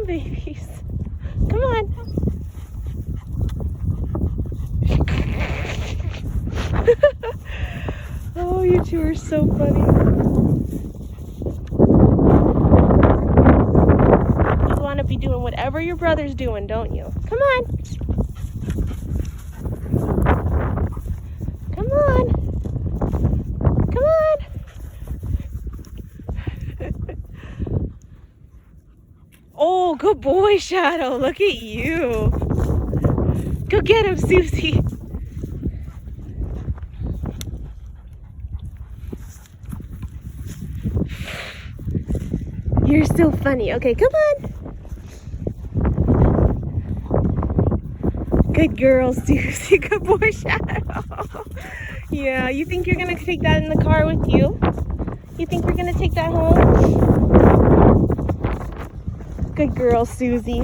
on, babies. Come on. Oh, you two are so funny. You want to be doing whatever your brother's doing, don't you? Come on. Come on. Come on. Oh, good boy, Shadow. Look at you. Go get him, Susie. You're so funny. Okay, come on. Good girl, Susie. Good boy, Shadow. Yeah, you think you're going to take that in the car with you? You think you're going to take that home? Good girl, Susie.